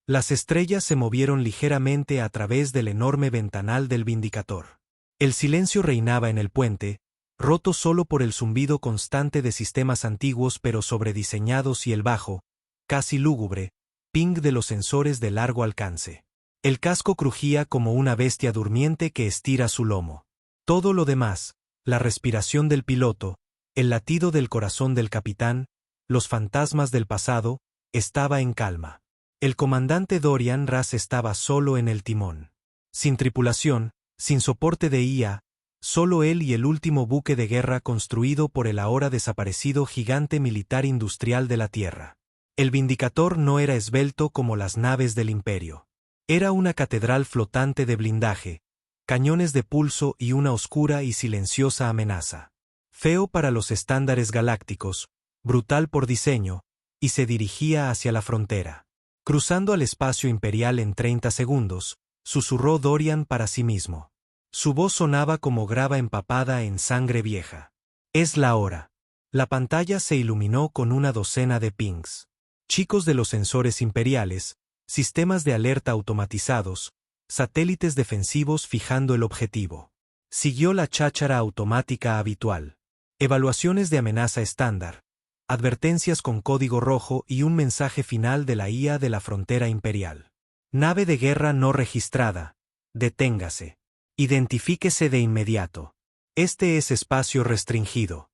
Las estrellas se movieron ligeramente a través del enorme ventanal del Vindicator. El silencio reinaba en el puente, roto solo por el zumbido constante de sistemas antiguos pero sobrediseñados y el bajo, casi lúgubre, ping de los sensores de largo alcance. El casco crujía como una bestia durmiente que estira su lomo. Todo lo demás, la respiración del piloto, el latido del corazón del capitán, los fantasmas del pasado, estaba en calma. El comandante Dorian Ras estaba solo en el timón. Sin tripulación, sin soporte de IA, solo él y el último buque de guerra construido por el ahora desaparecido gigante militar industrial de la Tierra. El Vindicator no era esbelto como las naves del Imperio. Era una catedral flotante de blindaje, cañones de pulso y una oscura y silenciosa amenaza. Feo para los estándares galácticos, brutal por diseño, y se dirigía hacia la frontera. Cruzando al espacio imperial en 30 segundos, susurró Dorian para sí mismo. Su voz sonaba como grava empapada en sangre vieja. Es la hora. La pantalla se iluminó con una docena de pings. Chicos de los sensores imperiales, sistemas de alerta automatizados, satélites defensivos fijando el objetivo. Siguió la cháchara automática habitual. Evaluaciones de amenaza estándar, advertencias con código rojo y un mensaje final de la IA de la frontera imperial. Nave de guerra no registrada. Deténgase. Identifíquese de inmediato. Este es espacio restringido.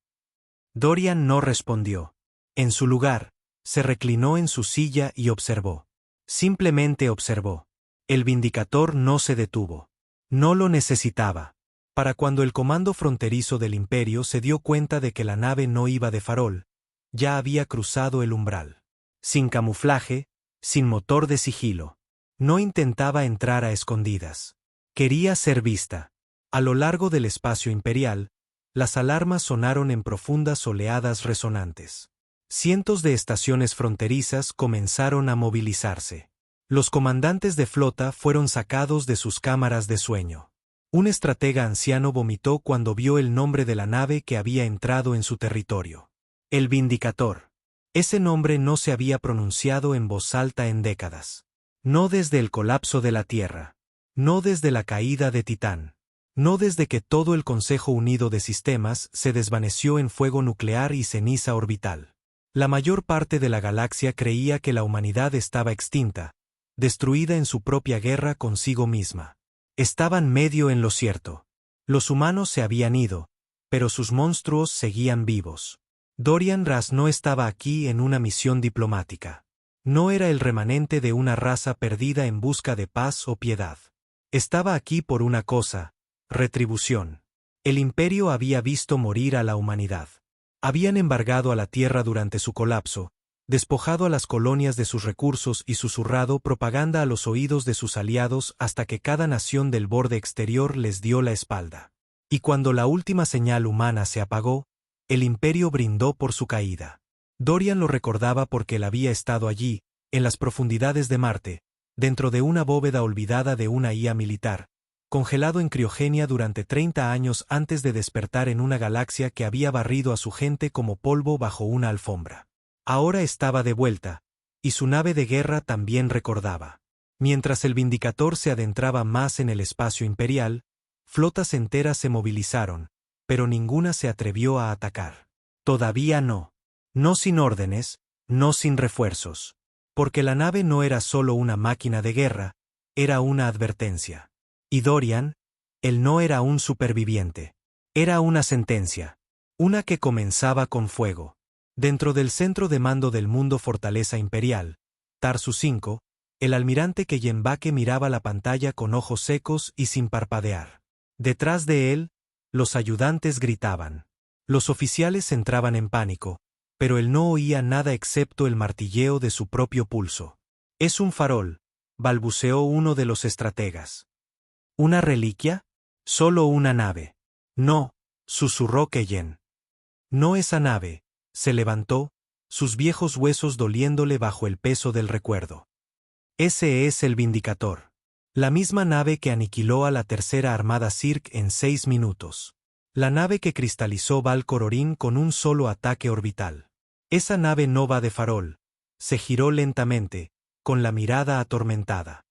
Dorian no respondió. En su lugar, se reclinó en su silla y observó. Simplemente observó. El Vindicator no se detuvo. No lo necesitaba. Para cuando el comando fronterizo del Imperio se dio cuenta de que la nave no iba de farol, ya había cruzado el umbral. Sin camuflaje, sin motor de sigilo. No intentaba entrar a escondidas. Quería ser vista. A lo largo del espacio imperial, las alarmas sonaron en profundas oleadas resonantes. Cientos de estaciones fronterizas comenzaron a movilizarse. Los comandantes de flota fueron sacados de sus cámaras de sueño. Un estratega anciano vomitó cuando vio el nombre de la nave que había entrado en su territorio. El Vindicator. Ese nombre no se había pronunciado en voz alta en décadas. No desde el colapso de la Tierra. No desde la caída de Titán. No desde que todo el Consejo Unido de Sistemas se desvaneció en fuego nuclear y ceniza orbital. La mayor parte de la galaxia creía que la humanidad estaba extinta, destruida en su propia guerra consigo misma. Estaban medio en lo cierto. Los humanos se habían ido, pero sus monstruos seguían vivos. Dorian Ras no estaba aquí en una misión diplomática. No era el remanente de una raza perdida en busca de paz o piedad. Estaba aquí por una cosa: retribución. El Imperio había visto morir a la humanidad. Habían embargado a la Tierra durante su colapso, despojado a las colonias de sus recursos y susurrado propaganda a los oídos de sus aliados hasta que cada nación del borde exterior les dio la espalda. Y cuando la última señal humana se apagó, el Imperio brindó por su caída. Dorian lo recordaba porque él había estado allí, en las profundidades de Marte, dentro de una bóveda olvidada de una IA militar, congelado en criogenia durante 30 años antes de despertar en una galaxia que había barrido a su gente como polvo bajo una alfombra. Ahora estaba de vuelta, y su nave de guerra también recordaba. Mientras el Vindicator se adentraba más en el espacio imperial, flotas enteras se movilizaron, pero ninguna se atrevió a atacar. Todavía no. No sin órdenes, no sin refuerzos. Porque la nave no era solo una máquina de guerra, era una advertencia. Y Dorian, él no era un superviviente. Era una sentencia. Una que comenzaba con fuego. Dentro del centro de mando del mundo fortaleza imperial, Tarsu 5, el almirante Kellenbake miraba la pantalla con ojos secos y sin parpadear. Detrás de él, los ayudantes gritaban. Los oficiales entraban en pánico, pero él no oía nada excepto el martilleo de su propio pulso. «Es un farol», balbuceó uno de los estrategas. ¿Una reliquia? Solo una nave. No, susurró Kellen. No esa nave. Se levantó, sus viejos huesos doliéndole bajo el peso del recuerdo. Ese es el Vindicator. La misma nave que aniquiló a la Tercera Armada Zirk en 6 minutos. La nave que cristalizó Val-Cororin con un solo ataque orbital. Esa nave no va de farol. Se giró lentamente, con la mirada atormentada.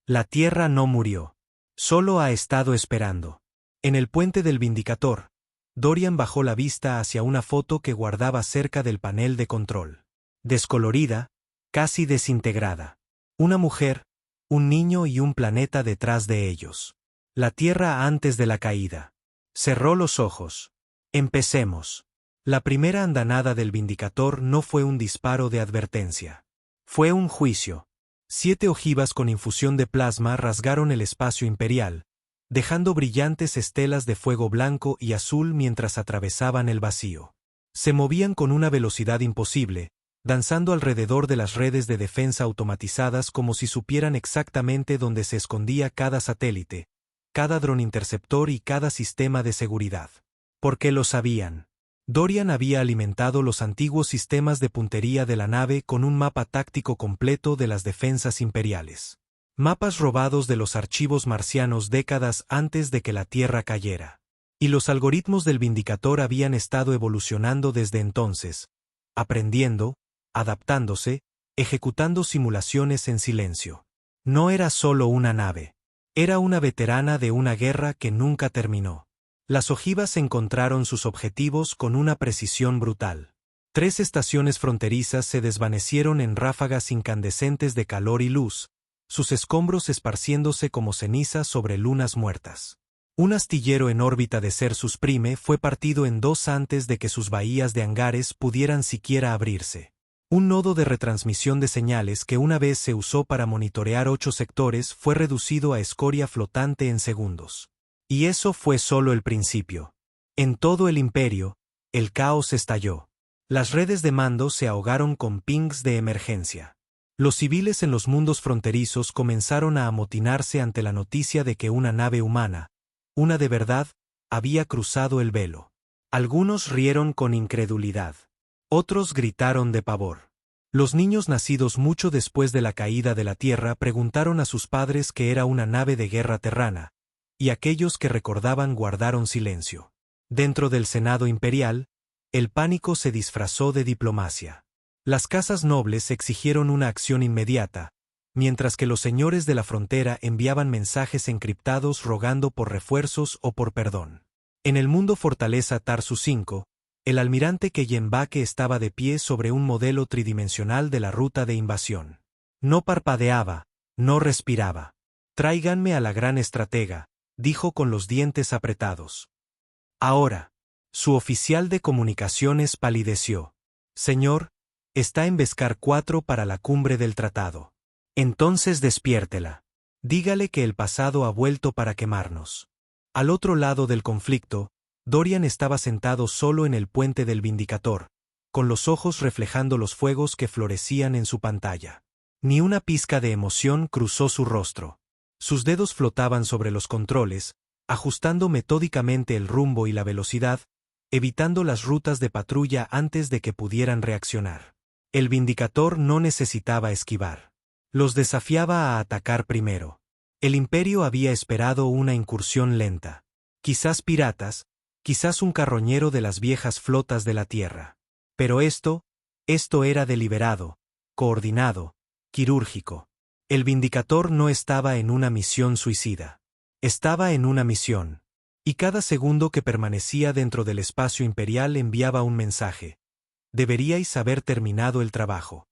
La Tierra no murió. Solo ha estado esperando. En el puente del Vindicator, Dorian bajó la vista hacia una foto que guardaba cerca del panel de control. Descolorida, casi desintegrada. Una mujer, un niño y un planeta detrás de ellos. La Tierra antes de la caída. Cerró los ojos. Empecemos. La primera andanada del Vindicator no fue un disparo de advertencia. Fue un juicio. 7 ojivas con infusión de plasma rasgaron el espacio imperial, dejando brillantes estelas de fuego blanco y azul mientras atravesaban el vacío. Se movían con una velocidad imposible, danzando alrededor de las redes de defensa automatizadas como si supieran exactamente dónde se escondía cada satélite, cada dron interceptor y cada sistema de seguridad. Porque lo sabían. Dorian había alimentado los antiguos sistemas de puntería de la nave con un mapa táctico completo de las defensas imperiales. Mapas robados de los archivos marcianos décadas antes de que la Tierra cayera. Y los algoritmos del Vindicator habían estado evolucionando desde entonces, aprendiendo, adaptándose, ejecutando simulaciones en silencio. No era solo una nave. Era una veterana de una guerra que nunca terminó. Las ojivas encontraron sus objetivos con una precisión brutal. 3 estaciones fronterizas se desvanecieron en ráfagas incandescentes de calor y luz, sus escombros esparciéndose como cenizas sobre lunas muertas. Un astillero en órbita de Cersus Prime fue partido en 2 antes de que sus bahías de hangares pudieran siquiera abrirse. Un nodo de retransmisión de señales que una vez se usó para monitorear 8 sectores fue reducido a escoria flotante en segundos. Y eso fue solo el principio. En todo el imperio, el caos estalló. Las redes de mando se ahogaron con pings de emergencia. Los civiles en los mundos fronterizos comenzaron a amotinarse ante la noticia de que una nave humana, una de verdad, había cruzado el velo. Algunos rieron con incredulidad. Otros gritaron de pavor. Los niños nacidos mucho después de la caída de la Tierra preguntaron a sus padres que era una nave de guerra terrana, y aquellos que recordaban guardaron silencio. Dentro del Senado imperial, el pánico se disfrazó de diplomacia. Las casas nobles exigieron una acción inmediata, mientras que los señores de la frontera enviaban mensajes encriptados rogando por refuerzos o por perdón. En el mundo Fortaleza Tarsus 5, el almirante Keyenbake estaba de pie sobre un modelo tridimensional de la ruta de invasión. No parpadeaba, no respiraba. «Tráiganme a la gran estratega», dijo con los dientes apretados. Ahora. Su oficial de comunicaciones palideció. «Señor, está en Beskar 4 para la cumbre del tratado. Entonces despiértela. Dígale que el pasado ha vuelto para quemarnos». Al otro lado del conflicto, Dorian estaba sentado solo en el puente del Vindicator, con los ojos reflejando los fuegos que florecían en su pantalla. Ni una pizca de emoción cruzó su rostro. Sus dedos flotaban sobre los controles, ajustando metódicamente el rumbo y la velocidad, evitando las rutas de patrulla antes de que pudieran reaccionar. El Vindicator no necesitaba esquivar. Los desafiaba a atacar primero. El Imperio había esperado una incursión lenta. Quizás piratas, quizás un carroñero de las viejas flotas de la Tierra. Pero esto era deliberado, coordinado, quirúrgico. El Vindicator no estaba en una misión suicida. Estaba en una misión. Y cada segundo que permanecía dentro del espacio imperial enviaba un mensaje. Deberíais haber terminado el trabajo.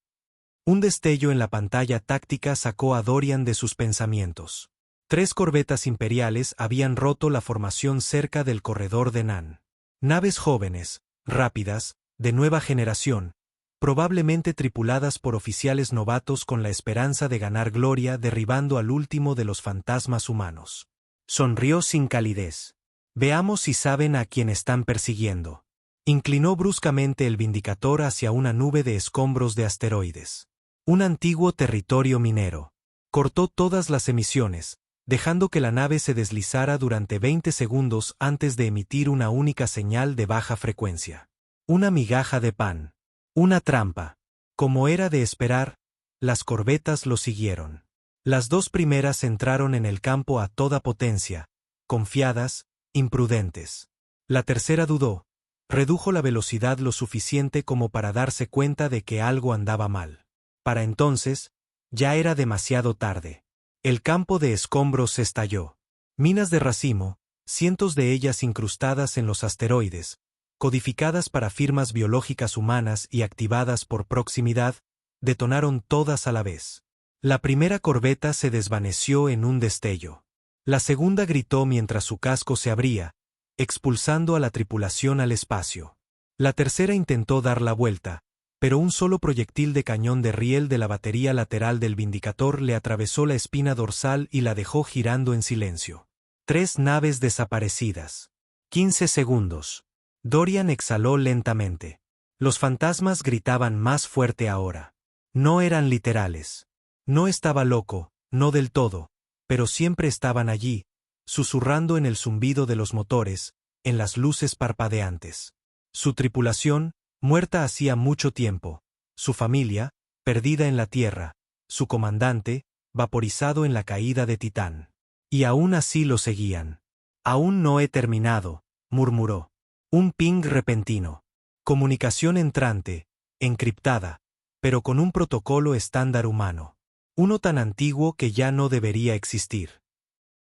Un destello en la pantalla táctica sacó a Dorian de sus pensamientos. 3 corbetas imperiales habían roto la formación cerca del corredor de Nan. Naves jóvenes, rápidas, de nueva generación, probablemente tripuladas por oficiales novatos con la esperanza de ganar gloria derribando al último de los fantasmas humanos. Sonrió sin calidez. «Veamos si saben a quién están persiguiendo». Inclinó bruscamente el Vindicator hacia una nube de escombros de asteroides. Un antiguo territorio minero. Cortó todas las emisiones, dejando que la nave se deslizara durante 20 segundos antes de emitir una única señal de baja frecuencia. Una migaja de pan. Una trampa. Como era de esperar, las corbetas lo siguieron. Las 2 primeras entraron en el campo a toda potencia, confiadas, imprudentes. La tercera dudó, redujo la velocidad lo suficiente como para darse cuenta de que algo andaba mal. Para entonces, Ya era demasiado tarde. El campo de escombros estalló. Minas de racimo, cientos de ellas incrustadas en los asteroides, codificadas para firmas biológicas humanas y activadas por proximidad, detonaron todas a la vez. La primera corbeta se desvaneció en un destello. La segunda gritó mientras su casco se abría, expulsando a la tripulación al espacio. La tercera intentó dar la vuelta, pero un solo proyectil de cañón de riel de la batería lateral del Vindicator le atravesó la espina dorsal y la dejó girando en silencio. 3 naves desaparecidas. 15 segundos. Dorian exhaló lentamente. Los fantasmas gritaban más fuerte ahora. No eran literales. No estaba loco, no del todo, pero siempre estaban allí, susurrando en el zumbido de los motores, en las luces parpadeantes. Su tripulación, muerta hacía mucho tiempo, su familia, perdida en la Tierra, su comandante, vaporizado en la caída de Titán. Y aún así lo seguían. Aún no he terminado, murmuró. Un ping repentino. Comunicación entrante, encriptada, pero con un protocolo estándar humano. Uno tan antiguo que ya no debería existir.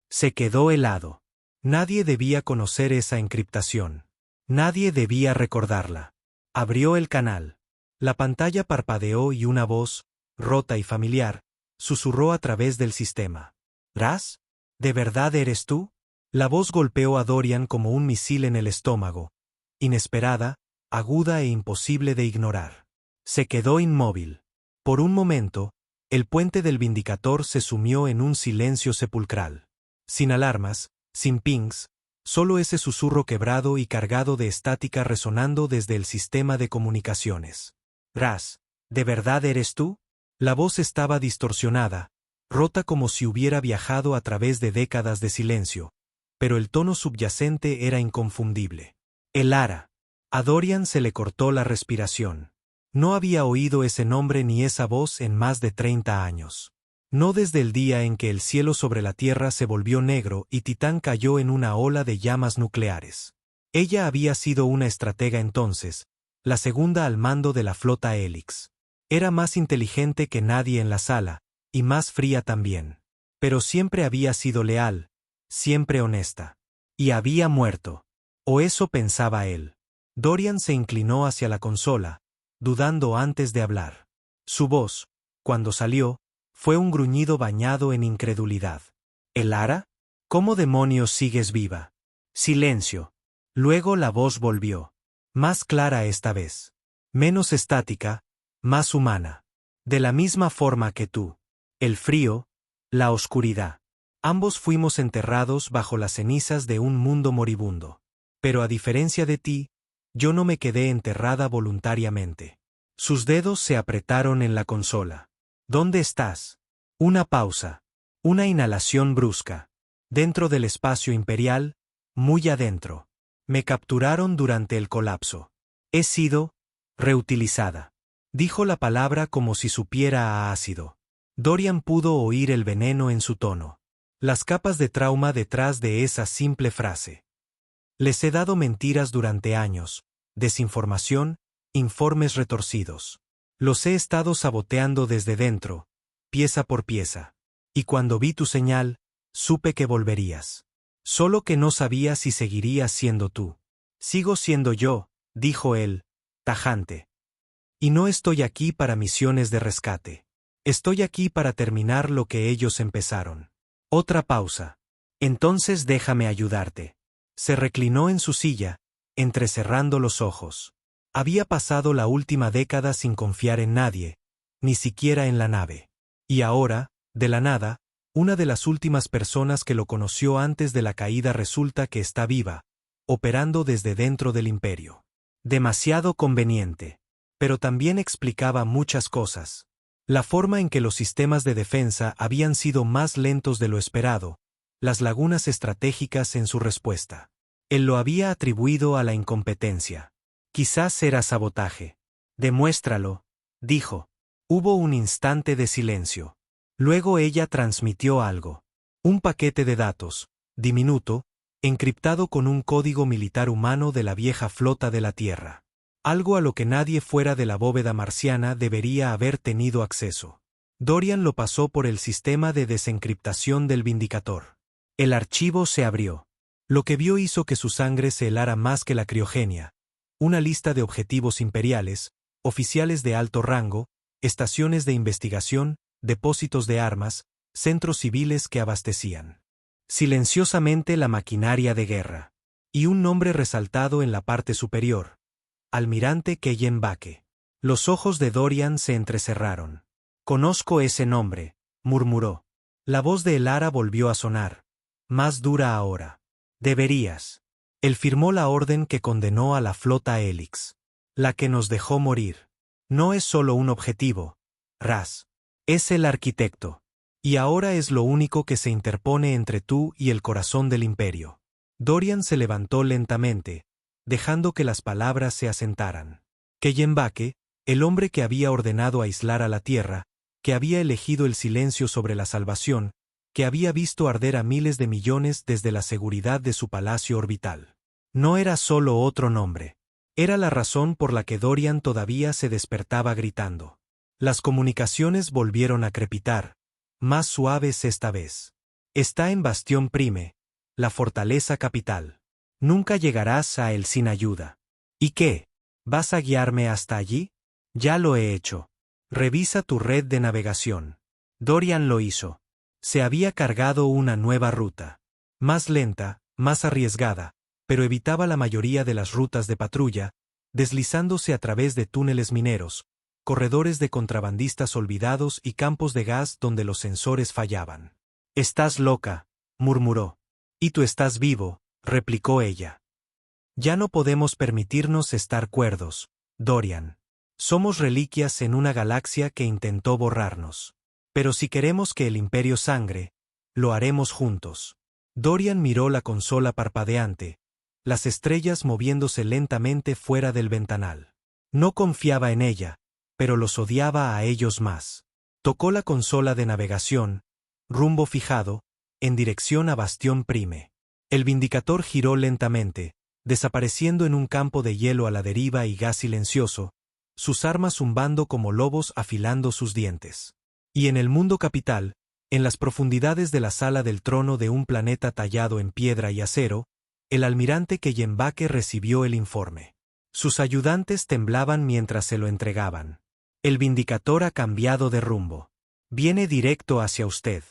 Se quedó helado. Nadie debía conocer esa encriptación. Nadie debía recordarla. Abrió el canal. La pantalla parpadeó y una voz, rota y familiar, susurró a través del sistema. ¿Ras? ¿De verdad eres tú? La voz golpeó a Dorian como un misil en el estómago. Inesperada, aguda e imposible de ignorar. Se quedó inmóvil. Por un momento, el puente del Vindicator se sumió en un silencio sepulcral. Sin alarmas, sin pings, solo ese susurro quebrado y cargado de estática resonando desde el sistema de comunicaciones. «Ras, ¿de verdad eres tú?» La voz estaba distorsionada, rota como si hubiera viajado a través de décadas de silencio, pero el tono subyacente era inconfundible. Elara. A Dorian se le cortó la respiración. No había oído ese nombre ni esa voz en más de 30 años. No desde el día en que el cielo sobre la Tierra se volvió negro y Titán cayó en una ola de llamas nucleares. Ella había sido una estratega entonces, la segunda al mando de la flota Helix. Era más inteligente que nadie en la sala, y más fría también. Pero siempre había sido leal, siempre honesta. Y había muerto. O eso pensaba él. Dorian se inclinó hacia la consola, dudando antes de hablar. Su voz, cuando salió, fue un gruñido bañado en incredulidad. «¿Elara? ¿Cómo demonios sigues viva?» Silencio. Luego la voz volvió. Más clara esta vez. Menos estática, más humana. De la misma forma que tú. El frío, la oscuridad. Ambos fuimos enterrados bajo las cenizas de un mundo moribundo. Pero a diferencia de ti, yo no me quedé enterrada voluntariamente. Sus dedos se apretaron en la consola. ¿Dónde estás? Una pausa. Una inhalación brusca. Dentro del espacio imperial, muy adentro. Me capturaron durante el colapso. He sido reutilizada. Dijo la palabra como si supiera a ácido. Dorian pudo oír el veneno en su tono. Las capas de trauma detrás de esa simple frase. Les he dado mentiras durante años, desinformación, informes retorcidos. Los he estado saboteando desde dentro, pieza por pieza. Y cuando vi tu señal, supe que volverías. Solo que no sabía si seguirías siendo tú. Sigo siendo yo, dijo él, tajante. Y no estoy aquí para misiones de rescate. Estoy aquí para terminar lo que ellos empezaron. Otra pausa. Entonces déjame ayudarte. Se reclinó en su silla, entrecerrando los ojos. Había pasado la última década sin confiar en nadie, ni siquiera en la nave. Y ahora, de la nada, una de las últimas personas que lo conoció antes de la caída resulta que está viva, operando desde dentro del imperio. Demasiado conveniente. Pero también explicaba muchas cosas. La forma en que los sistemas de defensa habían sido más lentos de lo esperado, las lagunas estratégicas en su respuesta. Él lo había atribuido a la incompetencia. Quizás era sabotaje. Demuéstralo, dijo. Hubo un instante de silencio. Luego ella transmitió algo. Un paquete de datos, diminuto, encriptado con un código militar humano de la vieja flota de la Tierra. Algo a lo que nadie fuera de la bóveda marciana debería haber tenido acceso. Dorian lo pasó por el sistema de desencriptación del Vindicator. El archivo se abrió. Lo que vio hizo que su sangre se helara más que la criogenia. Una lista de objetivos imperiales, oficiales de alto rango, estaciones de investigación, depósitos de armas, centros civiles que abastecían silenciosamente la maquinaria de guerra. Y un nombre resaltado en la parte superior: Almirante Keyen Bake. Los ojos de Dorian se entrecerraron. «Conozco ese nombre», murmuró. La voz de Elara volvió a sonar, más dura ahora. «Deberías». Él firmó la orden que condenó a la flota Helix. La que nos dejó morir. No es solo un objetivo, Raz. Es el arquitecto. Y ahora es lo único que se interpone entre tú y el corazón del imperio. Dorian se levantó lentamente, dejando que las palabras se asentaran. Keyen Bake, el hombre que había ordenado aislar a la tierra, que había elegido el silencio sobre la salvación, que había visto arder a miles de millones desde la seguridad de su palacio orbital. No era solo otro nombre. Era la razón por la que Dorian todavía se despertaba gritando. Las comunicaciones volvieron a crepitar, más suaves esta vez. Está en Bastión Prime, la fortaleza capital. Nunca llegarás a él sin ayuda. ¿Y qué? ¿Vas a guiarme hasta allí? Ya lo he hecho. Revisa tu red de navegación. Dorian lo hizo. Se había cargado una nueva ruta. Más lenta, más arriesgada, pero evitaba la mayoría de las rutas de patrulla, deslizándose a través de túneles mineros, corredores de contrabandistas olvidados y campos de gas donde los sensores fallaban. «Estás loca», murmuró. «Y tú estás vivo», replicó ella. «Ya no podemos permitirnos estar cuerdos, Dorian. Somos reliquias en una galaxia que intentó borrarnos. Pero si queremos que el imperio sangre, lo haremos juntos». Dorian miró la consola parpadeante, las estrellas moviéndose lentamente fuera del ventanal. No confiaba en ella, pero los odiaba a ellos más. Tocó la consola de navegación, rumbo fijado, en dirección a Bastión Prime. El Vindicator giró lentamente, desapareciendo en un campo de hielo a la deriva y gas silencioso, sus armas zumbando como lobos afilando sus dientes. Y en el mundo capital, en las profundidades de la sala del trono de un planeta tallado en piedra y acero, el almirante Keyen Bake recibió el informe. Sus ayudantes temblaban mientras se lo entregaban. «El Vindicator ha cambiado de rumbo. Viene directo hacia usted».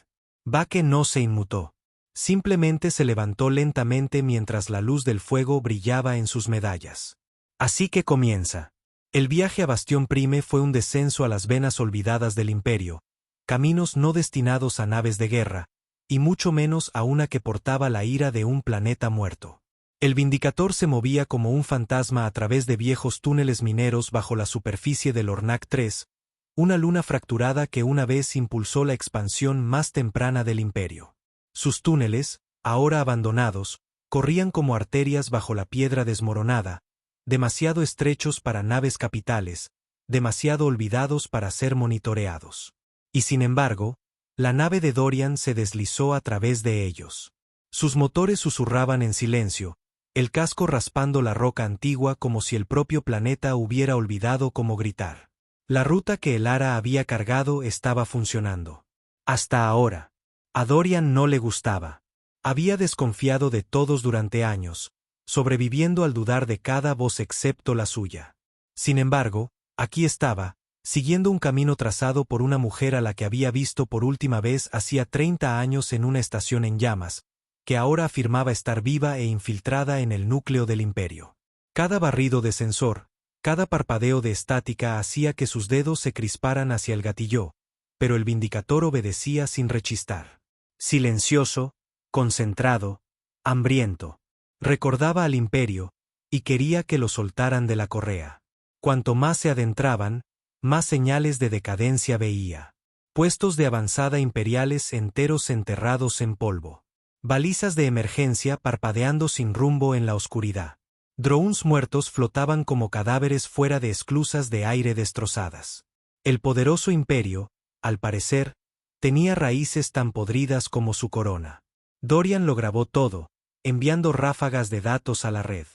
Bake no se inmutó. Simplemente se levantó lentamente mientras la luz del fuego brillaba en sus medallas. «Así que comienza». El viaje a Bastión Prime fue un descenso a las venas olvidadas del imperio, caminos no destinados a naves de guerra, y mucho menos a una que portaba la ira de un planeta muerto. El Vindicator se movía como un fantasma a través de viejos túneles mineros bajo la superficie del Ornac 3, una luna fracturada que una vez impulsó la expansión más temprana del imperio. Sus túneles, ahora abandonados, corrían como arterias bajo la piedra desmoronada, demasiado estrechos para naves capitales, demasiado olvidados para ser monitoreados. Y sin embargo, la nave de Dorian se deslizó a través de ellos. Sus motores susurraban en silencio, el casco raspando la roca antigua como si el propio planeta hubiera olvidado cómo gritar. La ruta que Elara había cargado estaba funcionando. Hasta ahora. A Dorian no le gustaba. Había desconfiado de todos durante años, sobreviviendo al dudar de cada voz excepto la suya. Sin embargo, aquí estaba, siguiendo un camino trazado por una mujer a la que había visto por última vez hacía 30 años en una estación en llamas, que ahora afirmaba estar viva e infiltrada en el núcleo del imperio. Cada barrido de sensor, cada parpadeo de estática hacía que sus dedos se crisparan hacia el gatillo, pero el Vindicator obedecía sin rechistar. Silencioso, concentrado, hambriento. Recordaba al imperio, y quería que lo soltaran de la correa. Cuanto más se adentraban, más señales de decadencia veía. Puestos de avanzada imperiales enteros enterrados en polvo. Balizas de emergencia parpadeando sin rumbo en la oscuridad. Drones muertos flotaban como cadáveres fuera de esclusas de aire destrozadas. El poderoso imperio, al parecer, tenía raíces tan podridas como su corona. Dorian lo grabó todo, enviando ráfagas de datos a la red.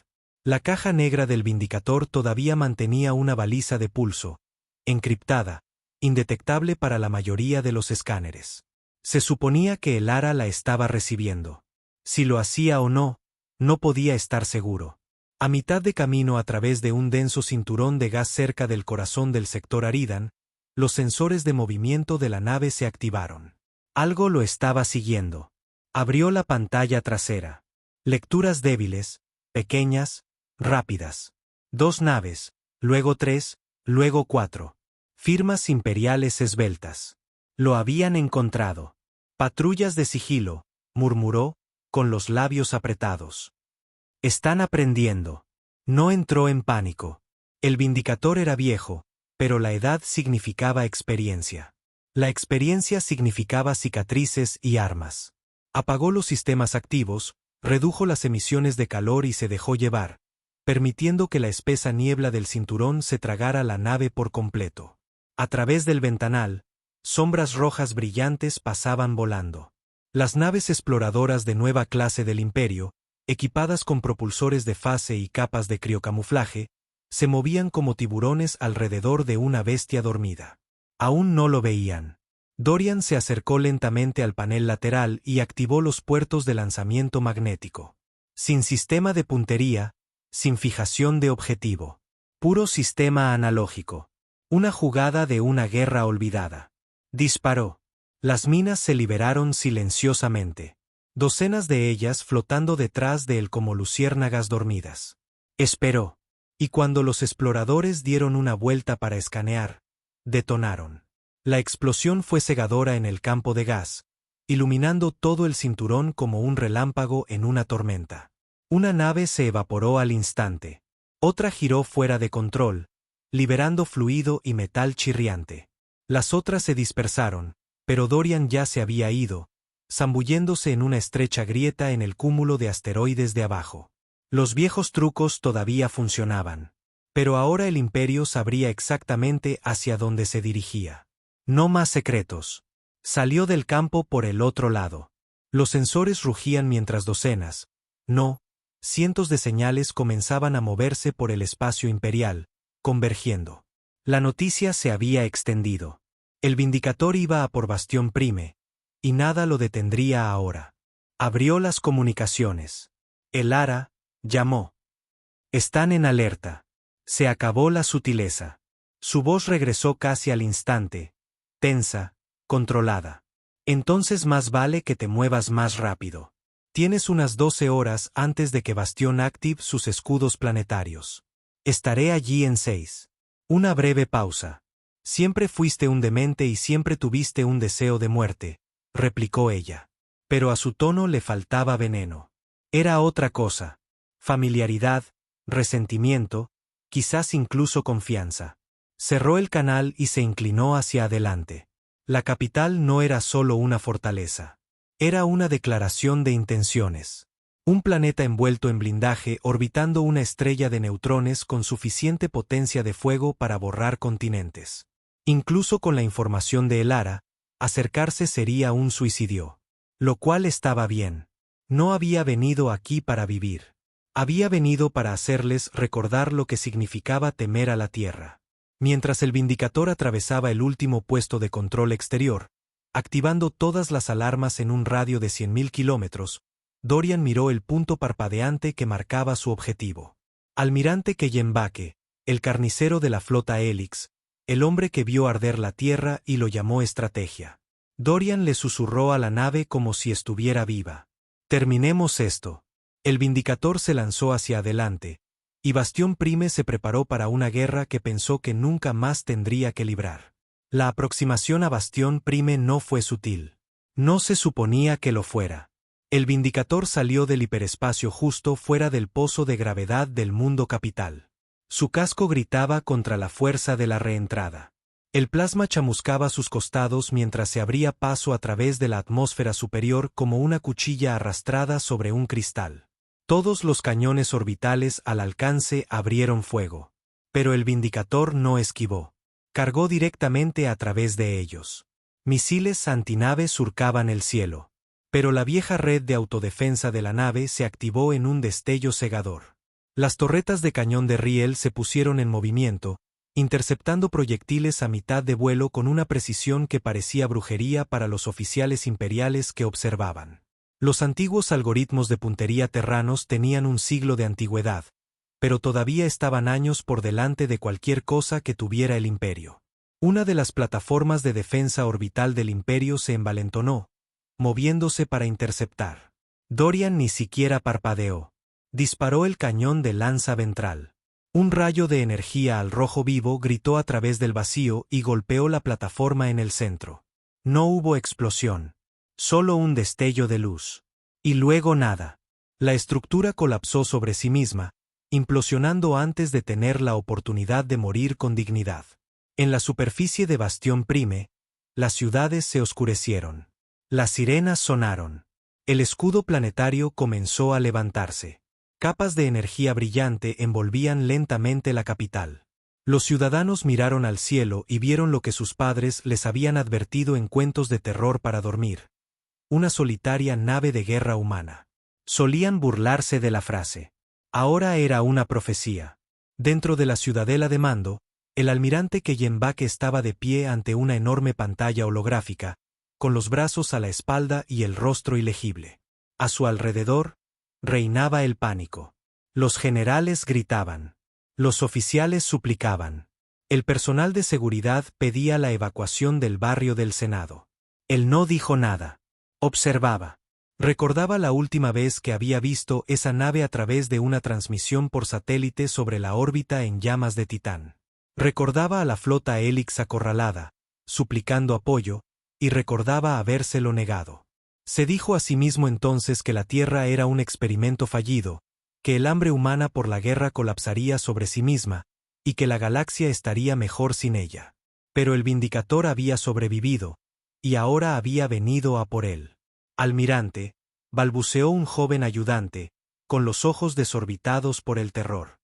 La caja negra del Vindicator todavía mantenía una baliza de pulso, encriptada, indetectable para la mayoría de los escáneres. Se suponía que el Ara la estaba recibiendo. Si lo hacía o no, no podía estar seguro. A mitad de camino a través de un denso cinturón de gas cerca del corazón del sector Aridan, los sensores de movimiento de la nave se activaron. Algo lo estaba siguiendo. Abrió la pantalla trasera. Lecturas débiles, pequeñas, rápidas. 2 naves, luego 3, luego 4. Firmas imperiales esbeltas. Lo habían encontrado. Patrullas de sigilo, murmuró, con los labios apretados. Están aprendiendo. No entró en pánico. El Vindicator era viejo, pero la edad significaba experiencia. La experiencia significaba cicatrices y armas. Apagó los sistemas activos, redujo las emisiones de calor y se dejó llevar, permitiendo que la espesa niebla del cinturón se tragara la nave por completo. A través del ventanal, sombras rojas brillantes pasaban volando. Las naves exploradoras de nueva clase del Imperio, equipadas con propulsores de fase y capas de criocamuflaje, se movían como tiburones alrededor de una bestia dormida. Aún no lo veían. Dorian se acercó lentamente al panel lateral y activó los puertos de lanzamiento magnético. Sin sistema de puntería, sin fijación de objetivo. Puro sistema analógico. Una jugada de una guerra olvidada. Disparó. Las minas se liberaron silenciosamente. Docenas de ellas flotando detrás de él como luciérnagas dormidas. Esperó. Y cuando los exploradores dieron una vuelta para escanear, detonaron. La explosión fue cegadora en el campo de gas, iluminando todo el cinturón como un relámpago en una tormenta. Una nave se evaporó al instante. Otra giró fuera de control, liberando fluido y metal chirriante. Las otras se dispersaron, pero Dorian ya se había ido, zambulléndose en una estrecha grieta en el cúmulo de asteroides de abajo. Los viejos trucos todavía funcionaban. Pero ahora el Imperio sabría exactamente hacia dónde se dirigía. No más secretos. Salió del campo por el otro lado. Los sensores rugían mientras docenas, no, cientos de señales comenzaban a moverse por el espacio imperial, convergiendo. La noticia se había extendido. El Vindicator iba a por Bastión Prime, y nada lo detendría ahora. Abrió las comunicaciones. El Ara llamó. Están en alerta. Se acabó la sutileza. Su voz regresó casi al instante, tensa, controlada. Entonces más vale que te muevas más rápido. Tienes unas 12 horas antes de que Bastión active sus escudos planetarios. Estaré allí en 6. Una breve pausa. Siempre fuiste un demente y siempre tuviste un deseo de muerte, replicó ella. Pero a su tono le faltaba veneno. Era otra cosa. Familiaridad, resentimiento, quizás incluso confianza. Cerró el canal y se inclinó hacia adelante. La capital no era solo una fortaleza. Era una declaración de intenciones. Un planeta envuelto en blindaje orbitando una estrella de neutrones con suficiente potencia de fuego para borrar continentes. Incluso con la información de Elara, acercarse sería un suicidio. Lo cual estaba bien. No había venido aquí para vivir. Había venido para hacerles recordar lo que significaba temer a la Tierra. Mientras el Vindicator atravesaba el último puesto de control exterior, activando todas las alarmas en un radio de 100.000 kilómetros, Dorian miró el punto parpadeante que marcaba su objetivo. Almirante Kellenbake, el carnicero de la flota Helix, el hombre que vio arder la Tierra y lo llamó estrategia. Dorian le susurró a la nave como si estuviera viva. Terminemos esto. El Vindicator se lanzó hacia adelante, y Bastión Prime se preparó para una guerra que pensó que nunca más tendría que librar. La aproximación a Bastión Prime no fue sutil. No se suponía que lo fuera. El Vindicator salió del hiperespacio justo fuera del pozo de gravedad del mundo capital. Su casco gritaba contra la fuerza de la reentrada. El plasma chamuscaba sus costados mientras se abría paso a través de la atmósfera superior como una cuchilla arrastrada sobre un cristal. Todos los cañones orbitales al alcance abrieron fuego. Pero el Vindicator no esquivó. Cargó directamente a través de ellos. Misiles antinave surcaban el cielo. Pero la vieja red de autodefensa de la nave se activó en un destello cegador. Las torretas de cañón de riel se pusieron en movimiento, interceptando proyectiles a mitad de vuelo con una precisión que parecía brujería para los oficiales imperiales que observaban. Los antiguos algoritmos de puntería terranos tenían un siglo de antigüedad, pero todavía estaban años por delante de cualquier cosa que tuviera el imperio. Una de las plataformas de defensa orbital del imperio se envalentonó, moviéndose para interceptar. Dorian ni siquiera parpadeó. Disparó el cañón de lanza ventral. Un rayo de energía al rojo vivo gritó a través del vacío y golpeó la plataforma en el centro. No hubo explosión. Solo un destello de luz. Y luego nada. La estructura colapsó sobre sí misma, implosionando antes de tener la oportunidad de morir con dignidad. En la superficie de Bastión Prime, las ciudades se oscurecieron. Las sirenas sonaron. El escudo planetario comenzó a levantarse. Capas de energía brillante envolvían lentamente la capital. Los ciudadanos miraron al cielo y vieron lo que sus padres les habían advertido en cuentos de terror para dormir. Una solitaria nave de guerra humana. Solían burlarse de la frase. Ahora era una profecía. Dentro de la ciudadela de mando, el almirante Kellenbach estaba de pie ante una enorme pantalla holográfica, con los brazos a la espalda y el rostro ilegible. A su alrededor, reinaba el pánico. Los generales gritaban. Los oficiales suplicaban. El personal de seguridad pedía la evacuación del barrio del Senado. Él no dijo nada. Observaba. Recordaba la última vez que había visto esa nave a través de una transmisión por satélite sobre la órbita en llamas de Titán. Recordaba a la flota Helix acorralada, suplicando apoyo, y recordaba habérselo negado. Se dijo a sí mismo entonces que la Tierra era un experimento fallido, que el hambre humana por la guerra colapsaría sobre sí misma, y que la galaxia estaría mejor sin ella. Pero el Vindicator había sobrevivido, y ahora había venido a por él. Almirante, balbuceó un joven ayudante, con los ojos desorbitados por el terror.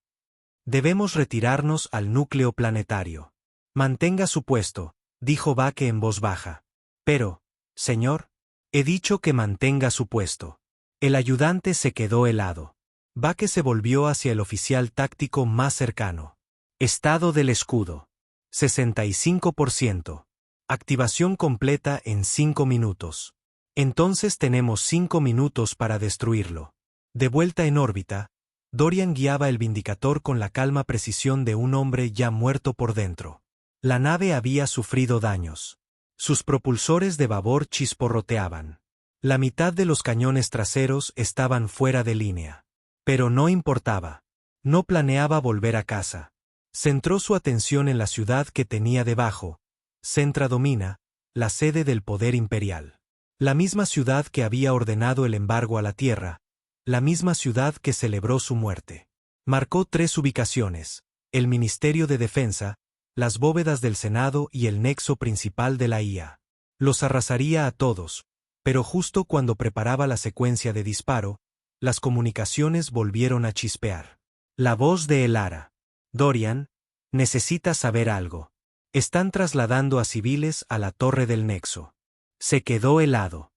Debemos retirarnos al núcleo planetario. Mantenga su puesto, dijo Bake en voz baja. Pero, señor, he dicho que mantenga su puesto. El ayudante se quedó helado. Bake se volvió hacia el oficial táctico más cercano. Estado del escudo. 65%. Activación completa en 5 minutos. Entonces tenemos 5 minutos para destruirlo. De vuelta en órbita, Dorian guiaba el Vindicator con la calma precisión de un hombre ya muerto por dentro. La nave había sufrido daños. Sus propulsores de babor chisporroteaban. La mitad de los cañones traseros estaban fuera de línea. Pero no importaba. No planeaba volver a casa. Centró su atención en la ciudad que tenía debajo, Centra Domina, la sede del poder imperial. La misma ciudad que había ordenado el embargo a la tierra, la misma ciudad que celebró su muerte. Marcó 3 ubicaciones: el Ministerio de Defensa, las bóvedas del Senado y el nexo principal de la IA. Los arrasaría a todos, pero justo cuando preparaba la secuencia de disparo, las comunicaciones volvieron a chispear. La voz de Elara. Dorian, necesita saber algo. Están trasladando a civiles a la torre del nexo. Se quedó helado.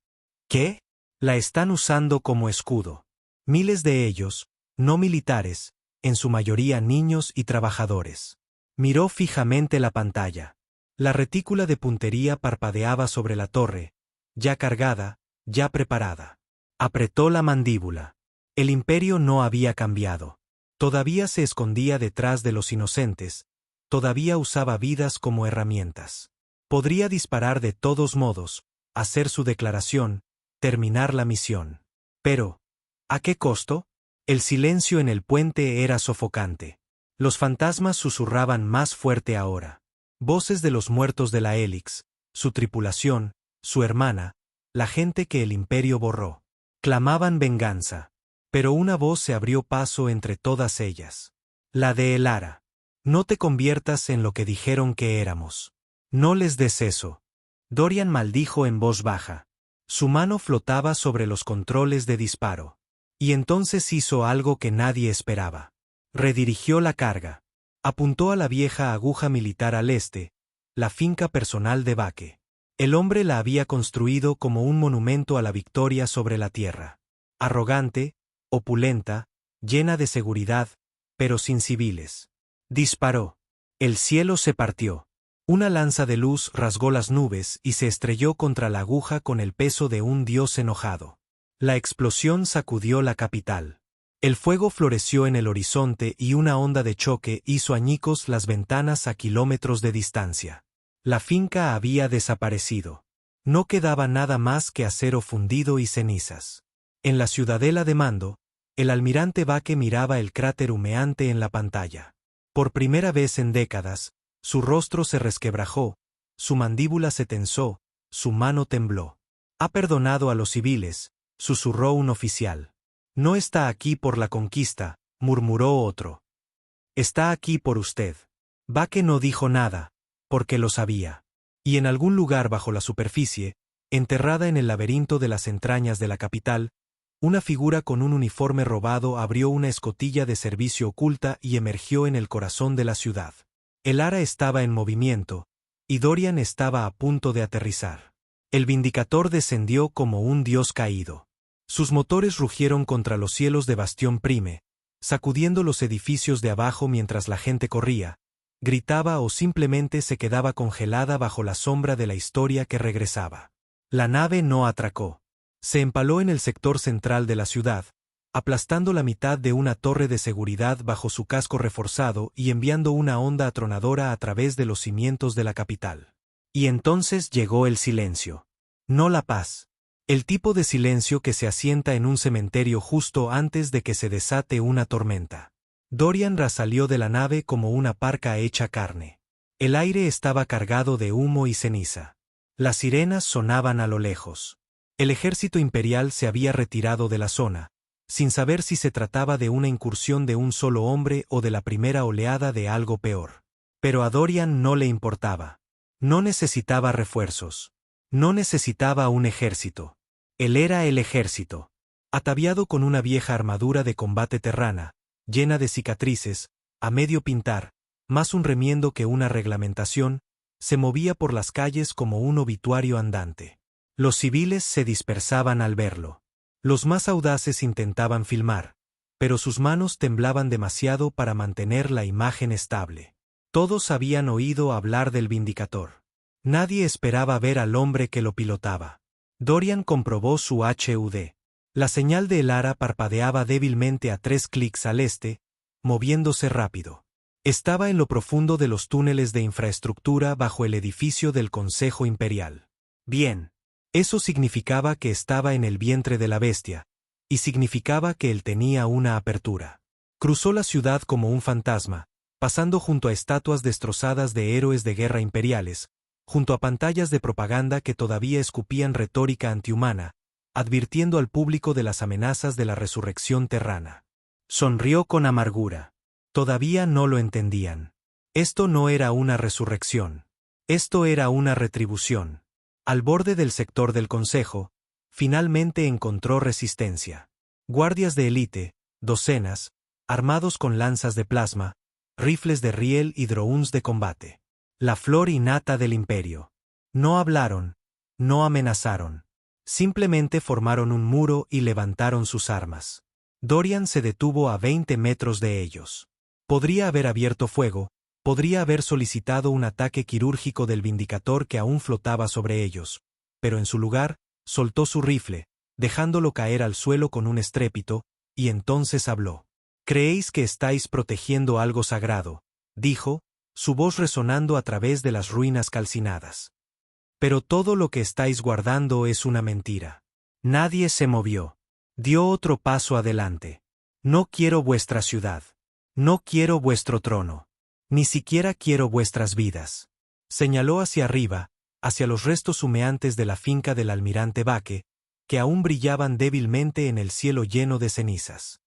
¿Qué? La están usando como escudo. Miles de ellos, no militares, en su mayoría niños y trabajadores. Miró fijamente la pantalla. La retícula de puntería parpadeaba sobre la torre, ya cargada, ya preparada. Apretó la mandíbula. El imperio no había cambiado. Todavía se escondía detrás de los inocentes, todavía usaba vidas como herramientas. Podría disparar de todos modos, hacer su declaración, terminar la misión. Pero, ¿a qué costo? El silencio en el puente era sofocante. Los fantasmas susurraban más fuerte ahora. Voces de los muertos de la Helix, su tripulación, su hermana, la gente que el imperio borró. Clamaban venganza. Pero una voz se abrió paso entre todas ellas. La de Elara. No te conviertas en lo que dijeron que éramos. No les des eso. Dorian maldijo en voz baja. Su mano flotaba sobre los controles de disparo. Y entonces hizo algo que nadie esperaba. Redirigió la carga. Apuntó a la vieja aguja militar al este, la finca personal de Bake. El hombre la había construido como un monumento a la victoria sobre la tierra. Arrogante, opulenta, llena de seguridad, pero sin civiles. Disparó. El cielo se partió. Una lanza de luz rasgó las nubes y se estrelló contra la aguja con el peso de un dios enojado. La explosión sacudió la capital. El fuego floreció en el horizonte y una onda de choque hizo añicos las ventanas a kilómetros de distancia. La finca había desaparecido. No quedaba nada más que acero fundido y cenizas. En la ciudadela de mando, el almirante Baque miraba el cráter humeante en la pantalla. Por primera vez en décadas, su rostro se resquebrajó, su mandíbula se tensó, su mano tembló. «Ha perdonado a los civiles», susurró un oficial. «No está aquí por la conquista», murmuró otro. «Está aquí por usted». Baque no dijo nada, porque lo sabía. Y en algún lugar bajo la superficie, enterrada en el laberinto de las entrañas de la capital, una figura con un uniforme robado abrió una escotilla de servicio oculta y emergió en el corazón de la ciudad. El ara estaba en movimiento, y Dorian estaba a punto de aterrizar. El Vindicator descendió como un dios caído. Sus motores rugieron contra los cielos de Bastión Prime, sacudiendo los edificios de abajo mientras la gente corría, gritaba o simplemente se quedaba congelada bajo la sombra de la historia que regresaba. La nave no atracó. Se empaló en el sector central de la ciudad, aplastando la mitad de una torre de seguridad bajo su casco reforzado y enviando una onda atronadora a través de los cimientos de la capital. Y entonces llegó el silencio. No la paz. El tipo de silencio que se asienta en un cementerio justo antes de que se desate una tormenta. Dorian salió de la nave como una parca hecha carne. El aire estaba cargado de humo y ceniza. Las sirenas sonaban a lo lejos. El ejército imperial se había retirado de la zona, sin saber si se trataba de una incursión de un solo hombre o de la primera oleada de algo peor. Pero a Dorian no le importaba. No necesitaba refuerzos. No necesitaba un ejército. Él era el ejército. Ataviado con una vieja armadura de combate terrana, llena de cicatrices, a medio pintar, más un remiendo que una reglamentación, se movía por las calles como un obituario andante. Los civiles se dispersaban al verlo. Los más audaces intentaban filmar, pero sus manos temblaban demasiado para mantener la imagen estable. Todos habían oído hablar del Vindicator. Nadie esperaba ver al hombre que lo pilotaba. Dorian comprobó su HUD. La señal de Elara parpadeaba débilmente a 3 clics al este, moviéndose rápido. Estaba en lo profundo de los túneles de infraestructura bajo el edificio del Consejo Imperial. Bien. Eso significaba que estaba en el vientre de la bestia, y significaba que él tenía una apertura. Cruzó la ciudad como un fantasma, pasando junto a estatuas destrozadas de héroes de guerra imperiales, junto a pantallas de propaganda que todavía escupían retórica antihumana, advirtiendo al público de las amenazas de la resurrección terrana. Sonrió con amargura. Todavía no lo entendían. Esto no era una resurrección. Esto era una retribución. Al borde del sector del Consejo, finalmente encontró resistencia. Guardias de élite, docenas, armados con lanzas de plasma, rifles de riel y drones de combate. La flor innata del imperio. No hablaron, no amenazaron. Simplemente formaron un muro y levantaron sus armas. Dorian se detuvo a 20 metros de ellos. Podría haber abierto fuego, podría haber solicitado un ataque quirúrgico del Vindicator que aún flotaba sobre ellos, pero en su lugar, soltó su rifle, dejándolo caer al suelo con un estrépito, y entonces habló. «Creéis que estáis protegiendo algo sagrado», dijo, su voz resonando a través de las ruinas calcinadas. «Pero todo lo que estáis guardando es una mentira». Nadie se movió. Dio otro paso adelante. «No quiero vuestra ciudad. No quiero vuestro trono. Ni siquiera quiero vuestras vidas». Señaló hacia arriba, hacia los restos humeantes de la finca del almirante Baque, que aún brillaban débilmente en el cielo lleno de cenizas.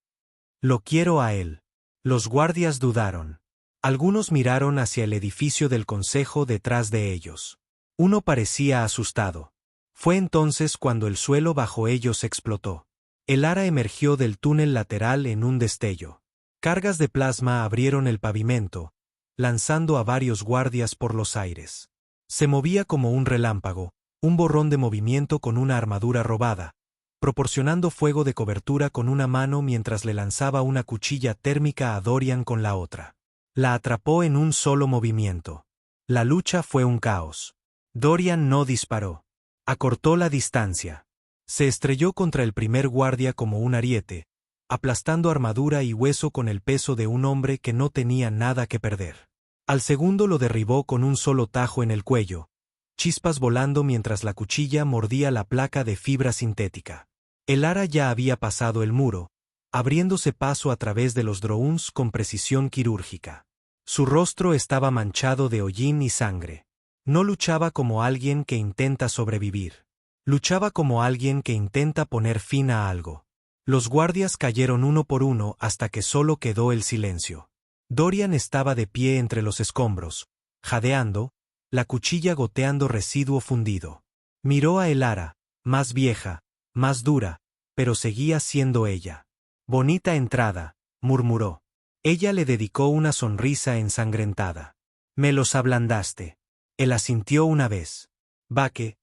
«Lo quiero a él». Los guardias dudaron. Algunos miraron hacia el edificio del consejo detrás de ellos. Uno parecía asustado. Fue entonces cuando el suelo bajo ellos explotó. El ara emergió del túnel lateral en un destello. Cargas de plasma abrieron el pavimento, lanzando a varios guardias por los aires. Se movía como un relámpago, un borrón de movimiento con una armadura robada, proporcionando fuego de cobertura con una mano mientras le lanzaba una cuchilla térmica a Dorian con la otra. La atrapó en un solo movimiento. La lucha fue un caos. Dorian no disparó. Acortó la distancia. Se estrelló contra el primer guardia como un ariete, aplastando armadura y hueso con el peso de un hombre que no tenía nada que perder. Al segundo lo derribó con un solo tajo en el cuello, chispas volando mientras la cuchilla mordía la placa de fibra sintética. El ara ya había pasado el muro, abriéndose paso a través de los drones con precisión quirúrgica. Su rostro estaba manchado de hollín y sangre. No luchaba como alguien que intenta sobrevivir. Luchaba como alguien que intenta poner fin a algo. Los guardias cayeron uno por uno hasta que solo quedó el silencio. Dorian estaba de pie entre los escombros, jadeando, la cuchilla goteando residuo fundido. Miró a Elara, más vieja, más dura, pero seguía siendo ella. Bonita entrada, murmuró. Ella le dedicó una sonrisa ensangrentada. Me los ablandaste. Él asintió una vez. Vaque.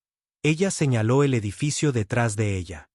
Ella señaló el edificio detrás de ella.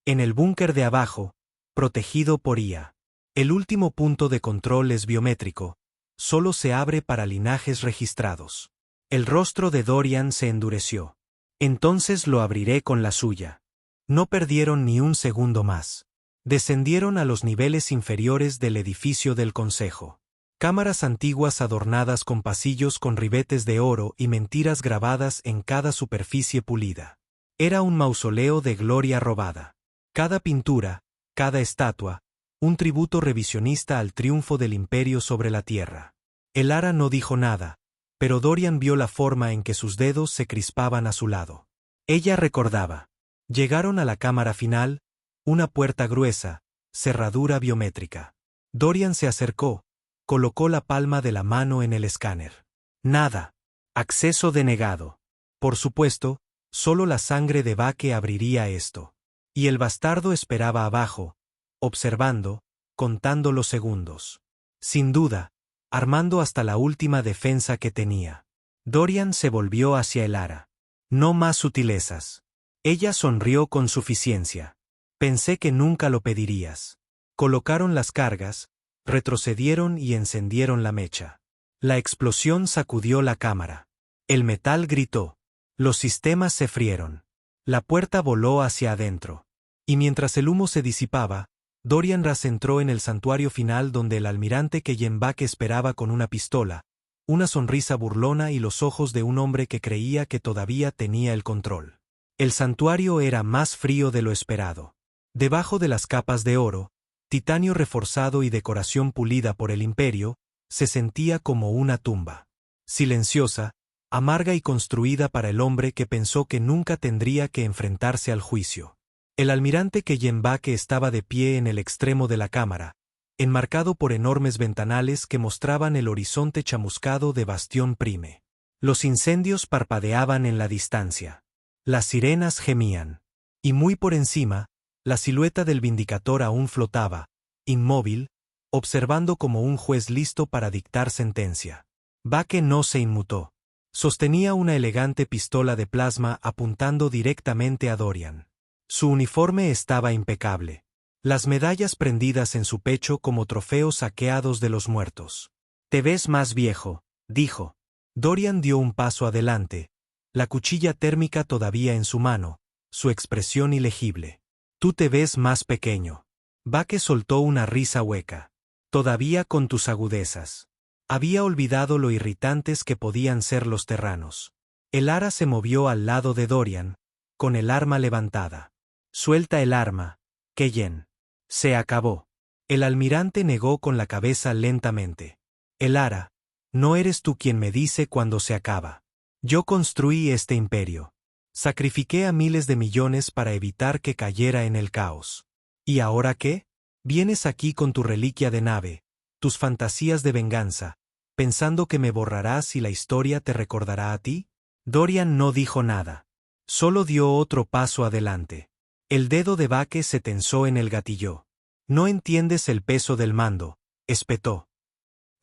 En el búnker de abajo, protegido por IA. El último punto de control es biométrico, solo se abre para linajes registrados. El rostro de Dorian se endureció. Entonces lo abriré con la suya. No perdieron ni un segundo más. Descendieron a los niveles inferiores del edificio del Consejo. Cámaras antiguas adornadas con pasillos con ribetes de oro y mentiras grabadas en cada superficie pulida. Era un mausoleo de gloria robada. Cada pintura, cada estatua, un tributo revisionista al triunfo del imperio sobre la tierra. El ara no dijo nada, pero Dorian vio la forma en que sus dedos se crispaban a su lado. Ella recordaba. Llegaron a la cámara final, una puerta gruesa, cerradura biométrica. Dorian se acercó, colocó la palma de la mano en el escáner. Nada. Acceso denegado. Por supuesto, solo la sangre de Vaque abriría esto. Y el bastardo esperaba abajo, observando, contando los segundos. Sin duda, armando hasta la última defensa que tenía. Dorian se volvió hacia Elara. No más sutilezas. Ella sonrió con suficiencia. Pensé que nunca lo pedirías. Colocaron las cargas, retrocedieron y encendieron la mecha. La explosión sacudió la cámara. El metal gritó. Los sistemas se frieron. La puerta voló hacia adentro. Y mientras el humo se disipaba, Dorian Ras entró en el santuario final donde el almirante Kellenbach esperaba con una pistola, una sonrisa burlona y los ojos de un hombre que creía que todavía tenía el control. El santuario era más frío de lo esperado. Debajo de las capas de oro, titanio reforzado y decoración pulida por el imperio, se sentía como una tumba. Silenciosa, amarga y construida para el hombre que pensó que nunca tendría que enfrentarse al juicio. El almirante Kellenbach estaba de pie en el extremo de la cámara, enmarcado por enormes ventanales que mostraban el horizonte chamuscado de Bastión Prime. Los incendios parpadeaban en la distancia. Las sirenas gemían. Y muy por encima, la silueta del Vindicator aún flotaba, inmóvil, observando como un juez listo para dictar sentencia. Vaque no se inmutó. Sostenía una elegante pistola de plasma apuntando directamente a Dorian. Su uniforme estaba impecable. Las medallas prendidas en su pecho como trofeos saqueados de los muertos. «Te ves más viejo», dijo. Dorian dio un paso adelante, la cuchilla térmica todavía en su mano, su expresión ilegible. «Tú te ves más pequeño». Vaque soltó una risa hueca. «Todavía con tus agudezas». Había olvidado lo irritantes que podían ser los terranos. El ara se movió al lado de Dorian, con el arma levantada. «Suelta el arma, Kellen». «Se acabó». El almirante negó con la cabeza lentamente. «El ara, no eres tú quien me dice cuándo se acaba. Yo construí este imperio. Sacrifiqué a miles de millones para evitar que cayera en el caos. ¿Y ahora qué? Vienes aquí con tu reliquia de nave, tus fantasías de venganza, pensando que me borrarás y la historia te recordará a ti». Dorian no dijo nada. Solo dio otro paso adelante. El dedo de Vaque se tensó en el gatillo. «No entiendes el peso del mando», espetó.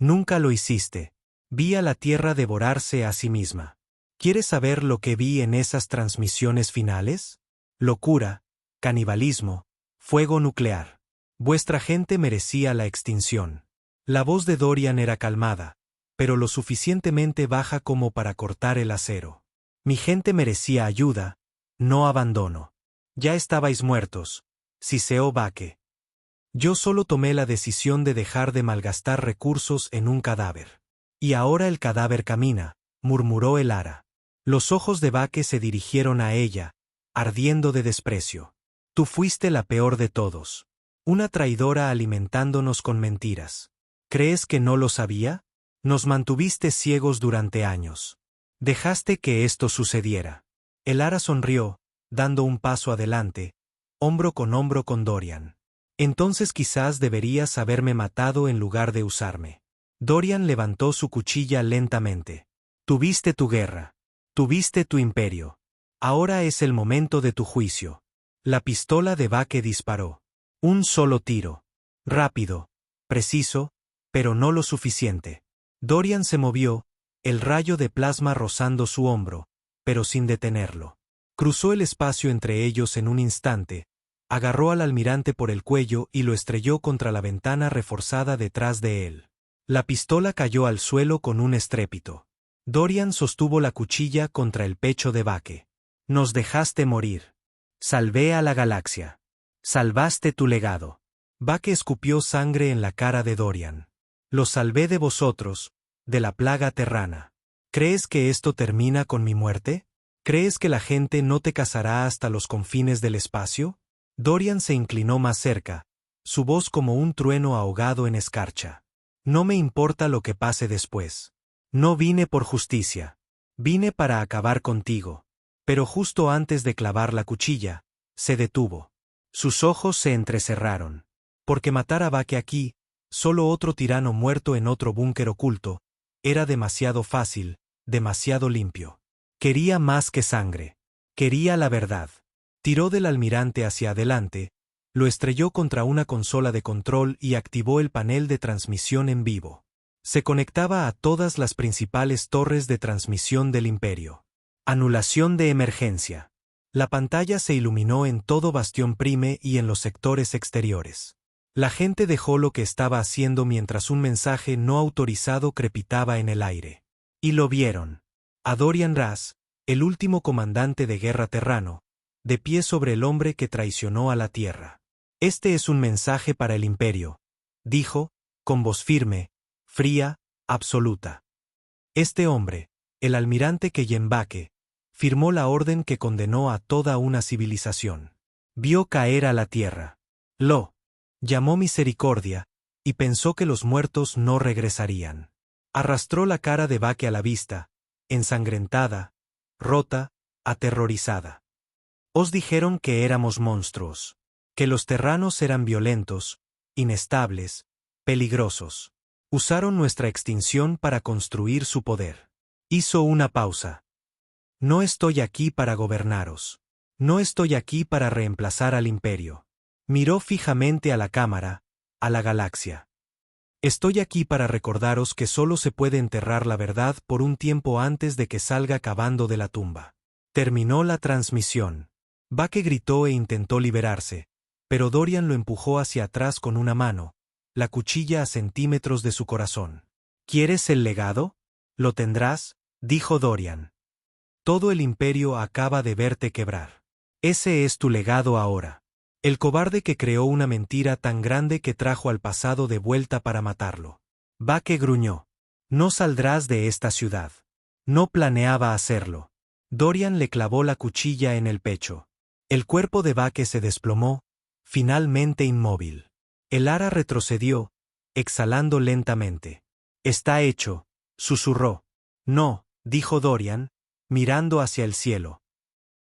«Nunca lo hiciste. Vi a la Tierra devorarse a sí misma. ¿Quieres saber lo que vi en esas transmisiones finales? Locura, canibalismo, fuego nuclear. Vuestra gente merecía la extinción. La voz de Dorian era calmada, pero lo suficientemente baja como para cortar el acero. Mi gente merecía ayuda, no abandono. Ya estabais muertos, siseó Vake. Yo solo tomé la decisión de dejar de malgastar recursos en un cadáver. Y ahora el cadáver camina, murmuró el Ara. Los ojos de Vake se dirigieron a ella, ardiendo de desprecio. Tú fuiste la peor de todos. Una traidora alimentándonos con mentiras. ¿Crees que no lo sabía? Nos mantuviste ciegos durante años. Dejaste que esto sucediera. El Ara sonrió, dando un paso adelante, hombro con Dorian. Entonces quizás deberías haberme matado en lugar de usarme. Dorian levantó su cuchilla lentamente. Tuviste tu guerra. Tuviste tu imperio. Ahora es el momento de tu juicio. La pistola de Vake disparó. Un solo tiro. Rápido. Preciso, pero no lo suficiente. Dorian se movió, el rayo de plasma rozando su hombro, pero sin detenerlo. Cruzó el espacio entre ellos en un instante, agarró al almirante por el cuello y lo estrelló contra la ventana reforzada detrás de él. La pistola cayó al suelo con un estrépito. Dorian sostuvo la cuchilla contra el pecho de Vake. Nos dejaste morir. Salvé a la galaxia. Salvaste tu legado. Vake escupió sangre en la cara de Dorian. Lo salvé de vosotros, de la plaga terrana. ¿Crees que esto termina con mi muerte? ¿Crees que la gente no te cazará hasta los confines del espacio? Dorian se inclinó más cerca, su voz como un trueno ahogado en escarcha. No me importa lo que pase después. No vine por justicia. Vine para acabar contigo. Pero justo antes de clavar la cuchilla, se detuvo. Sus ojos se entrecerraron. Porque matar a Vake aquí, solo otro tirano muerto en otro búnker oculto, era demasiado fácil, demasiado limpio. Quería más que sangre. Quería la verdad. Tiró del almirante hacia adelante, lo estrelló contra una consola de control y activó el panel de transmisión en vivo. Se conectaba a todas las principales torres de transmisión del imperio. Anulación de emergencia. La pantalla se iluminó en todo Bastión Prime y en los sectores exteriores. La gente dejó lo que estaba haciendo mientras un mensaje no autorizado crepitaba en el aire. Y lo vieron. A Dorian Ras, el último comandante de guerra terrano, de pie sobre el hombre que traicionó a la Tierra. Este es un mensaje para el imperio, dijo, con voz firme, fría, absoluta. Este hombre, el almirante Keyen Vake, firmó la orden que condenó a toda una civilización. Vio caer a la Tierra. Lo llamó misericordia, y pensó que los muertos no regresarían. Arrastró la cara de Vake a la vista, ensangrentada, rota, aterrorizada. Os dijeron que éramos monstruos, que los terranos eran violentos, inestables, peligrosos. Usaron nuestra extinción para construir su poder. Hizo una pausa. No estoy aquí para gobernaros. No estoy aquí para reemplazar al imperio. Miró fijamente a la cámara, a la galaxia. Estoy aquí para recordaros que solo se puede enterrar la verdad por un tiempo antes de que salga cavando de la tumba. Terminó la transmisión. Vake gritó e intentó liberarse, pero Dorian lo empujó hacia atrás con una mano, la cuchilla a centímetros de su corazón. ¿Quieres el legado? Lo tendrás, dijo Dorian. Todo el imperio acaba de verte quebrar. Ese es tu legado ahora. El cobarde que creó una mentira tan grande que trajo al pasado de vuelta para matarlo. Vake gruñó. No saldrás de esta ciudad. No planeaba hacerlo. Dorian le clavó la cuchilla en el pecho. El cuerpo de Vake se desplomó, finalmente inmóvil. El Ara retrocedió, exhalando lentamente. Está hecho, susurró. No, dijo Dorian, mirando hacia el cielo.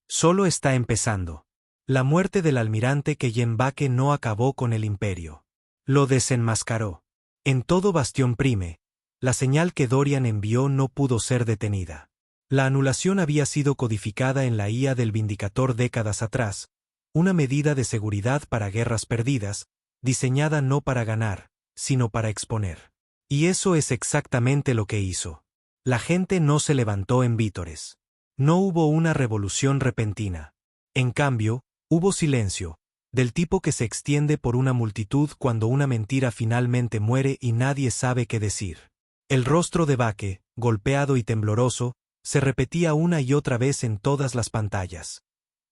Solo está empezando. La muerte del almirante Keyen Vake no acabó con el imperio. Lo desenmascaró. En todo Bastión Prime, la señal que Dorian envió no pudo ser detenida. La anulación había sido codificada en la IA del Vindicator décadas atrás, una medida de seguridad para guerras perdidas, diseñada no para ganar, sino para exponer. Y eso es exactamente lo que hizo. La gente no se levantó en vítores. No hubo una revolución repentina. En cambio, hubo silencio, del tipo que se extiende por una multitud cuando una mentira finalmente muere y nadie sabe qué decir. El rostro de Vake, golpeado y tembloroso, se repetía una y otra vez en todas las pantallas.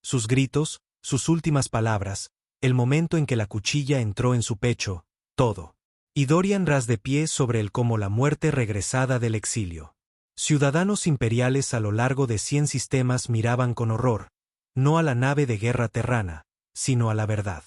Sus gritos, sus últimas palabras, el momento en que la cuchilla entró en su pecho, todo. Y Dorian ras de pie sobre él como la muerte regresada del exilio. Ciudadanos imperiales a lo largo de 100 sistemas miraban con horror, no a la nave de guerra terrana, sino a la verdad.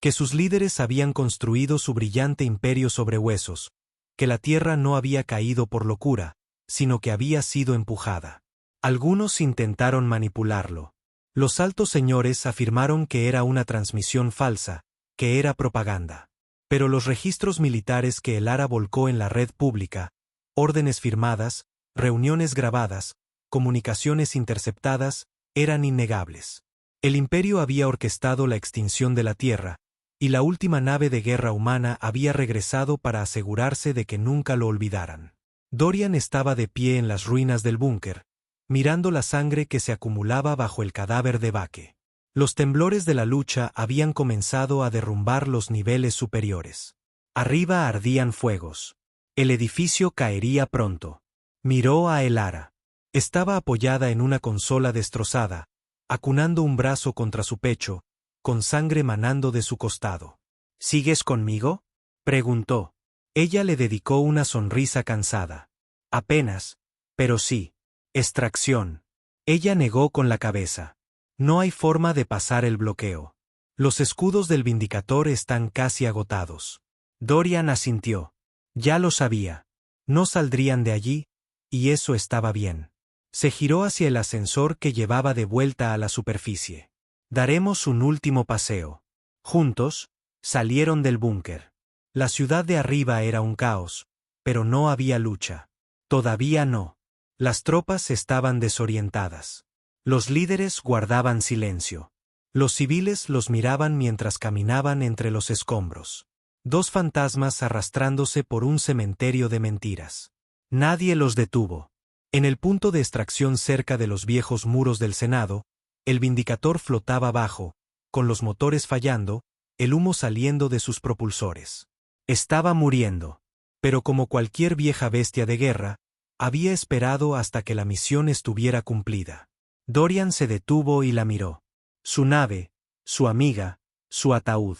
Que sus líderes habían construido su brillante imperio sobre huesos, que la tierra no había caído por locura, sino que había sido empujada. Algunos intentaron manipularlo. Los altos señores afirmaron que era una transmisión falsa, que era propaganda. Pero los registros militares que Elara volcó en la red pública, órdenes firmadas, reuniones grabadas, comunicaciones interceptadas, eran innegables. El imperio había orquestado la extinción de la Tierra, y la última nave de guerra humana había regresado para asegurarse de que nunca lo olvidaran. Dorian estaba de pie en las ruinas del búnker, mirando la sangre que se acumulaba bajo el cadáver de Vake. Los temblores de la lucha habían comenzado a derrumbar los niveles superiores. Arriba ardían fuegos. El edificio caería pronto. Miró a Elara. Estaba apoyada en una consola destrozada, acunando un brazo contra su pecho, con sangre manando de su costado. ¿Sigues conmigo?, preguntó. Ella le dedicó una sonrisa cansada. Apenas, pero sí. Extracción. Ella negó con la cabeza. No hay forma de pasar el bloqueo. Los escudos del Vindicator están casi agotados. Dorian asintió. Ya lo sabía. No saldrían de allí, y eso estaba bien. Se giró hacia el ascensor que llevaba de vuelta a la superficie. Daremos un último paseo. Juntos, salieron del búnker. La ciudad de arriba era un caos, pero no había lucha. Todavía no. Las tropas estaban desorientadas. Los líderes guardaban silencio. Los civiles los miraban mientras caminaban entre los escombros. Dos fantasmas arrastrándose por un cementerio de mentiras. Nadie los detuvo. En el punto de extracción cerca de los viejos muros del Senado, el Vindicator flotaba bajo, con los motores fallando, el humo saliendo de sus propulsores. Estaba muriendo. Pero como cualquier vieja bestia de guerra, había esperado hasta que la misión estuviera cumplida. Dorian se detuvo y la miró. Su nave, su amiga, su ataúd.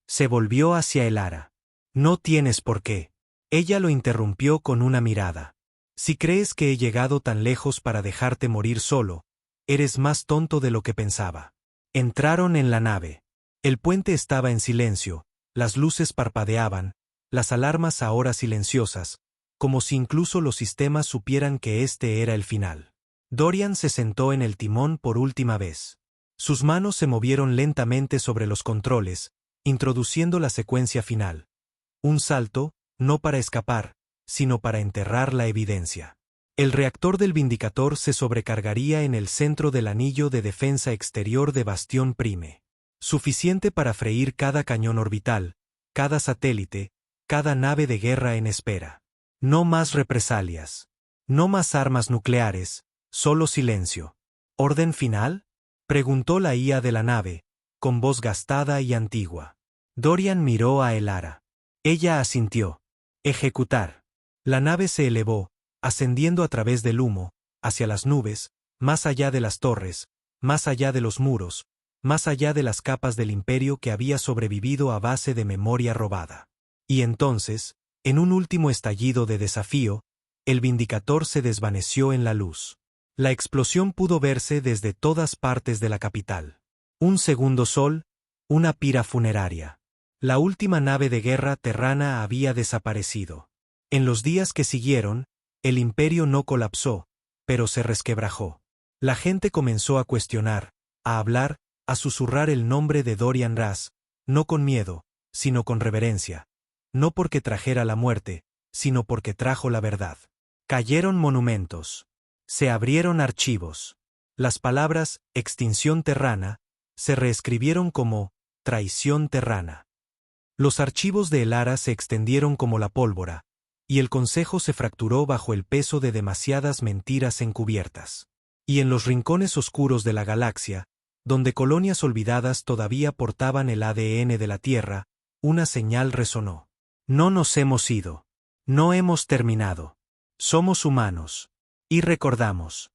Se volvió hacia Elara. No tienes por qué. Ella lo interrumpió con una mirada. Si crees que he llegado tan lejos para dejarte morir solo, eres más tonto de lo que pensaba. Entraron en la nave. El puente estaba en silencio, las luces parpadeaban, las alarmas ahora silenciosas, como si incluso los sistemas supieran que este era el final. Dorian se sentó en el timón por última vez. Sus manos se movieron lentamente sobre los controles, introduciendo la secuencia final. Un salto, no para escapar, sino para enterrar la evidencia. El reactor del Vindicator se sobrecargaría en el centro del anillo de defensa exterior de Bastión Prime. Suficiente para freír cada cañón orbital, cada satélite, cada nave de guerra en espera. No más represalias. No más armas nucleares, solo silencio. ¿Orden final?, preguntó la IA de la nave, con voz gastada y antigua. Dorian miró a Elara. Ella asintió. Ejecutar. La nave se elevó, ascendiendo a través del humo, hacia las nubes, más allá de las torres, más allá de los muros, más allá de las capas del imperio que había sobrevivido a base de memoria robada. Y entonces, en un último estallido de desafío, el Vindicator se desvaneció en la luz. La explosión pudo verse desde todas partes de la capital. Un segundo sol, una pira funeraria. La última nave de guerra terrana había desaparecido. En los días que siguieron, el imperio no colapsó, pero se resquebrajó. La gente comenzó a cuestionar, a hablar, a susurrar el nombre de Dorian Ras, no con miedo, sino con reverencia. No porque trajera la muerte, sino porque trajo la verdad. Cayeron monumentos. Se abrieron archivos. Las palabras «extinción terrana» se reescribieron como «traición terrana». Los archivos de Elara se extendieron como la pólvora, y el Consejo se fracturó bajo el peso de demasiadas mentiras encubiertas. Y en los rincones oscuros de la galaxia, Donde colonias olvidadas todavía portaban el ADN de la Tierra, una señal resonó. No nos hemos ido. No hemos terminado. Somos humanos. Y recordamos.